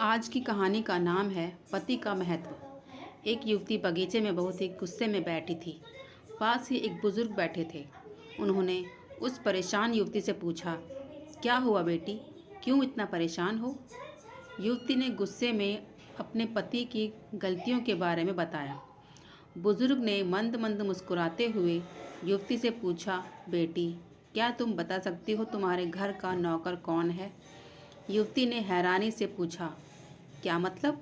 आज की कहानी का नाम है पति का महत्व। एक युवती बगीचे में बहुत ही गुस्से में बैठी थी। पास ही एक बुजुर्ग बैठे थे। उन्होंने उस परेशान युवती से पूछा, क्या हुआ बेटी, क्यों इतना परेशान हो? युवती ने गुस्से में अपने पति की गलतियों के बारे में बताया। बुजुर्ग ने मंद मंद मुस्कुराते हुए युवती से पूछा, बेटी, क्या तुम बता सकती हो तुम्हारे घर का नौकर कौन है? युवती ने हैरानी से पूछा, क्या मतलब?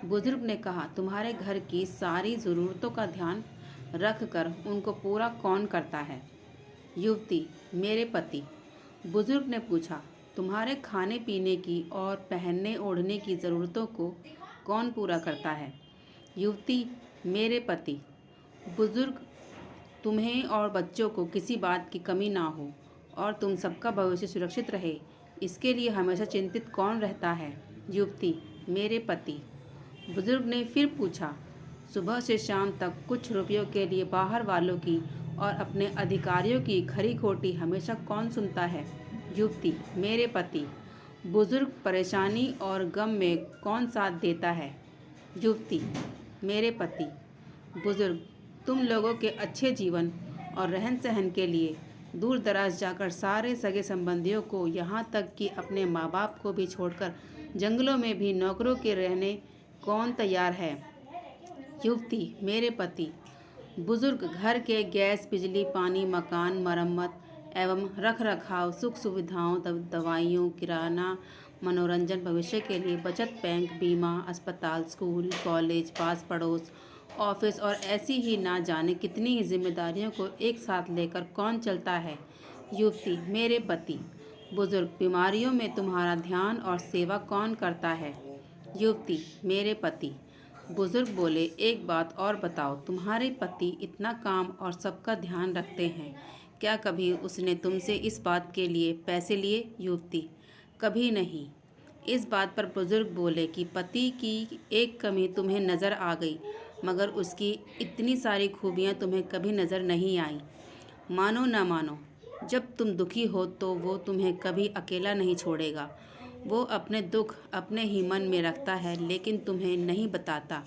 बुजुर्ग ने कहा, तुम्हारे घर की सारी ज़रूरतों का ध्यान रख कर उनको पूरा कौन करता है? युवती, मेरे पति। बुजुर्ग ने पूछा, तुम्हारे खाने पीने की और पहनने ओढ़ने की ज़रूरतों को कौन पूरा करता है? युवती, मेरे पति। बुजुर्ग, तुम्हें और बच्चों को किसी बात की कमी ना हो और तुम सबका भविष्य सुरक्षित रहे, इसके लिए हमेशा चिंतित कौन रहता है? युवती, मेरे पति। बुजुर्ग ने फिर पूछा, सुबह से शाम तक कुछ रुपयों के लिए बाहर वालों की और अपने अधिकारियों की खरी खोटी हमेशा कौन सुनता है? युवती, मेरे पति। बुजुर्ग, परेशानी और गम में कौन साथ देता है? युवती, मेरे पति। बुजुर्ग, तुम लोगों के अच्छे जीवन और रहन सहन के लिए दूर दराज जाकर सारे सगे संबंधियों को, यहाँ तक कि अपने माँ बाप को भी छोड़कर जंगलों में भी नौकरों के रहने कौन तैयार है? युवती, मेरे पति। बुजुर्ग, घर के गैस, बिजली, पानी, मकान, मरम्मत एवं रख रखाव, सुख सुविधाओं, दवाइयों, किराना, मनोरंजन, भविष्य के लिए बचत, बैंक, बीमा, अस्पताल, स्कूल, कॉलेज, पास पड़ोस, ऑफिस और ऐसी ही ना जाने कितनी ही जिम्मेदारियों को एक साथ लेकर कौन चलता है? युवती, मेरे पति। बुजुर्ग, बीमारियों में तुम्हारा ध्यान और सेवा कौन करता है? युवती, मेरे पति। बुजुर्ग बोले, एक बात और बताओ, तुम्हारे पति इतना काम और सबका ध्यान रखते हैं, क्या कभी उसने तुमसे इस बात के लिए पैसे लिए? युवती, कभी नहीं। इस बात पर बुजुर्ग बोले कि पति की एक कमी तुम्हें नज़र आ गई, मगर उसकी इतनी सारी खूबियाँ तुम्हें कभी नज़र नहीं आई। मानो ना मानो, जब तुम दुखी हो तो वो तुम्हें कभी अकेला नहीं छोड़ेगा। वो अपने दुख अपने ही मन में रखता है, लेकिन तुम्हें नहीं बताता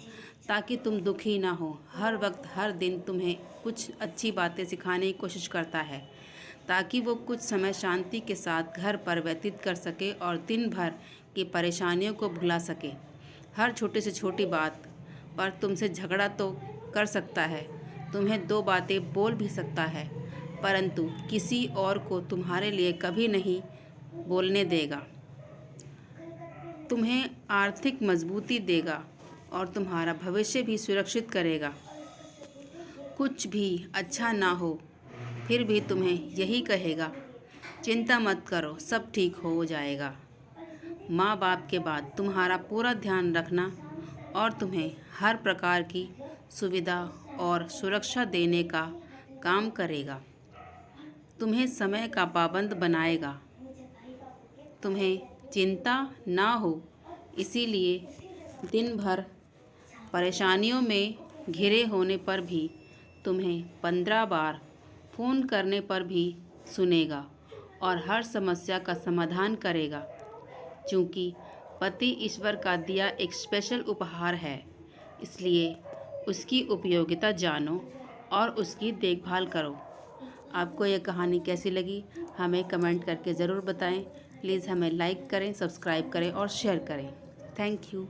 ताकि तुम दुखी ना हो। हर वक्त हर दिन तुम्हें कुछ अच्छी बातें सिखाने की कोशिश करता है ताकि वो कुछ समय शांति के साथ घर पर व्यतीत कर सके और दिन भर की परेशानियों को भुला सके। हर छोटी से छोटी बात पर तुमसे झगड़ा तो कर सकता है, तुम्हें दो बातें बोल भी सकता है, परंतु किसी और को तुम्हारे लिए कभी नहीं बोलने देगा। तुम्हें आर्थिक मजबूती देगा और तुम्हारा भविष्य भी सुरक्षित करेगा। कुछ भी अच्छा ना हो फिर भी तुम्हें यही कहेगा, चिंता मत करो, सब ठीक हो जाएगा। माँ बाप के बाद तुम्हारा पूरा ध्यान रखना और तुम्हें हर प्रकार की सुविधा और सुरक्षा देने का काम करेगा। तुम्हें समय का पाबंद बनाएगा। तुम्हें चिंता ना हो, इसीलिए दिन भर परेशानियों में घिरे होने पर भी तुम्हें 15 बार फ़ोन करने पर भी सुनेगा और हर समस्या का समाधान करेगा। क्योंकि पति ईश्वर का दिया एक स्पेशल उपहार है, इसलिए उसकी उपयोगिता जानो और उसकी देखभाल करो। आपको यह कहानी कैसी लगी हमें कमेंट करके ज़रूर बताएं। प्लीज़ हमें लाइक करें, सब्सक्राइब करें और शेयर करें। Thank you.